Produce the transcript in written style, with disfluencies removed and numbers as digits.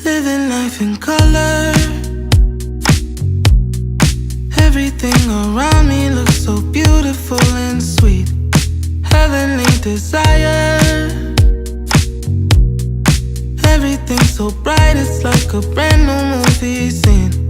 Living life in color. Everything around me looks so beautiful and sweet. Heavenly desire. Everything so bright, it's like a brand new movie scene.